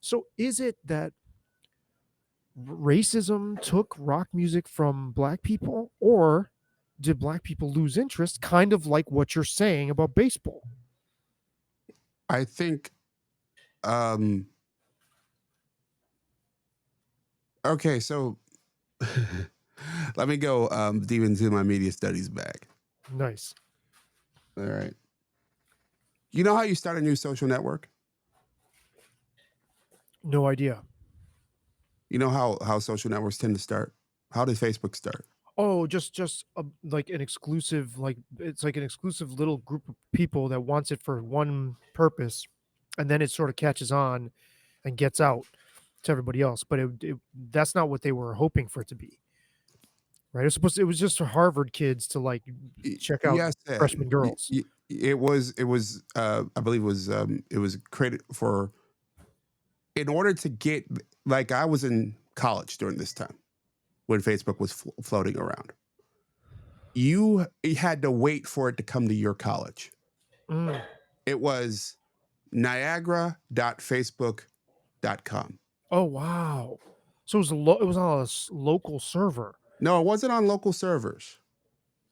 So is it that racism took rock music from black people, or did black people lose interest, kind of like what you're saying about baseball? I think um okay, so let me go deep into my media studies bag. Nice. All right. You know how you start a new social network? No idea. You know how social networks tend to start? How did Facebook start? Oh, just like an exclusive, like it's like an exclusive little group of people that wants it for one purpose, and then it sort of catches on and gets out to everybody else. But that's not what they were hoping for it to be, right? It was just for Harvard kids to like check out Yes, freshman girls. it was I believe it was created for in order to get like I was in college during this time when Facebook was floating around. You had to wait for it to come to your college. Mm. It was niagara.facebook.com. Oh wow! So it was on a local server. No, it wasn't on local servers,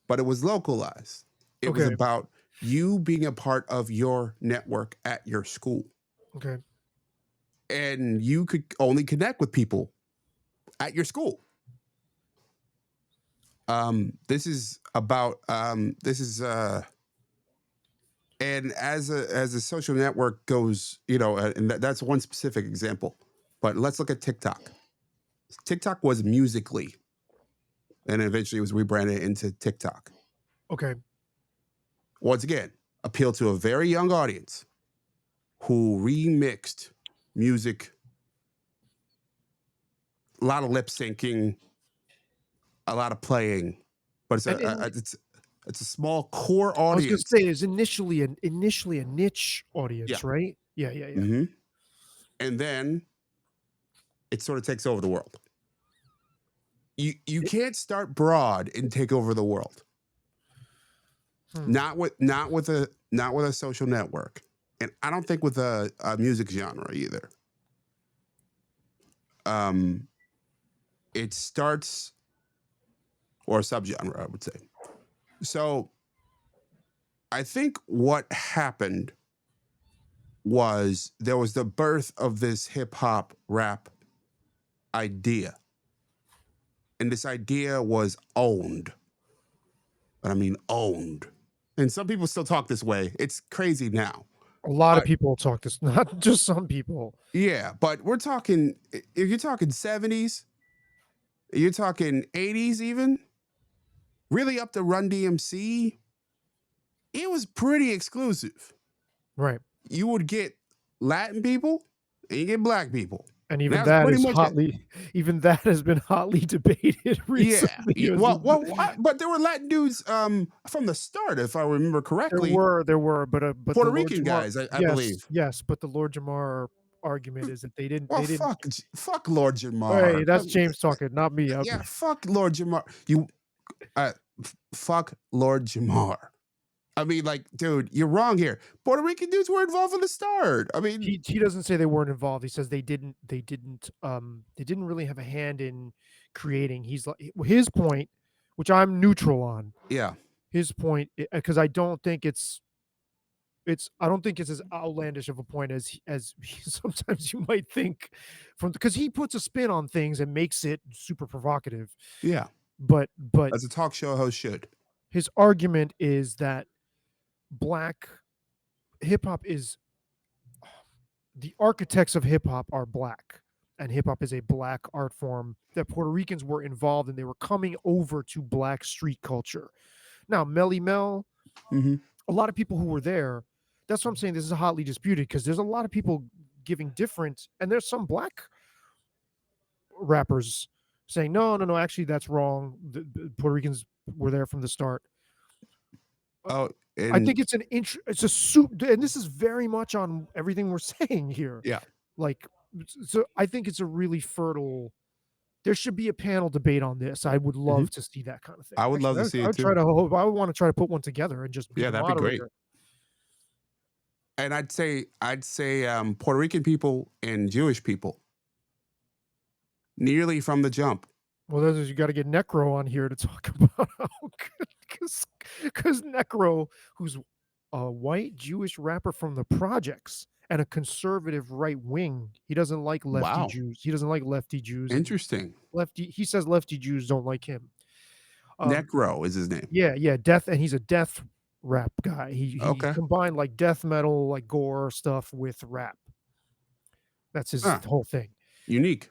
but it was localized. It was Okay, about you being a part of your network at your school. okay. And you could only connect with people at your school. This is about this is and as a social network goes, and that's one specific example. But let's look at TikTok. TikTok was Musically, and eventually it was rebranded into TikTok. Okay. Once again, appeal to a very young audience who remixed music, a lot of lip syncing, a lot of playing, but And it's a small core I was gonna audience. say it's initially a niche Yeah. audience, right? Yeah, yeah, yeah. hmm And then it sort of takes over the world. You It can't start broad and take over the world. hmm. Not with a social network, and I don't think with a music genre either. Um, it starts or a subgenre, I would say. So I think what happened was there was the birth of this hip hop rap idea, and this idea was owned. And I mean owned. And some people still talk this way. It's crazy now. A lot of But people talk this, not just some people. yeah, but we're talking if you're talking 70s, you're talking 80s even, really up to Run DMC, it was pretty exclusive. Right. You would get Latin people and you get black people. And And that's pretty much it. even that has been hotly debated Yeah. recently. It was But there were Latin dudes from the start, if I remember correctly. there were, but the Puerto Lord Rican Jamar guys, I yes, believe. yes, but the Lord Jamar argument is that Well, they didn't fuck Lord Jamar. Hey, that's James talking, not me. Yeah, fuck Lord Jamar. You fuck Lord Jamar. I mean, like, dude, you're wrong here. Puerto Rican dudes were involved from the start. I mean, He doesn't say they weren't involved. He says they didn't really have a hand in creating. He's like his point, which I'm neutral on. yeah. His point, because I don't think I don't think it's as outlandish of a point as sometimes you might think, from because he puts a spin on things and makes it super provocative. Yeah. But As a talk show host should. his argument is that black hip hop is the architects of hip hop are black, and hip hop is a black art form that Puerto Ricans were involved in. They were coming over to black street culture. Now, Melly Mel, hmm a lot of people who were there, that's what I'm saying. This is hotly disputed because there's a lot of people giving different, and there's some black rappers saying, no, no, no, actually, that's wrong. The Puerto Ricans were there from the start. Uh, Oh, I and think it's it's a soup, and this is very much on everything we're saying here. yeah. Like, so I think it's a really fertile. There should be a panel debate on this. I would hmm love to see that kind of thing. I would love Actually, to see I it would try too. to. I would want to try to put one together and just be Yeah, the that'd be great. moderator. and I'd say Puerto Rican people and Jewish people nearly from the jump. Well, there's you gotta get Necro on here to talk about how because Necro, who's a white Jewish rapper from the projects and a conservative right wing, he doesn't like lefty Wow, Jews. He doesn't like lefty Jews, and interesting. lefty he says lefty Jews don't like him. Um, Necro is his name. yeah, yeah, death and he's a death rap guy. He Okay. combined, like, death metal, like, gore stuff with rap. That's his Huh. whole thing. Unique.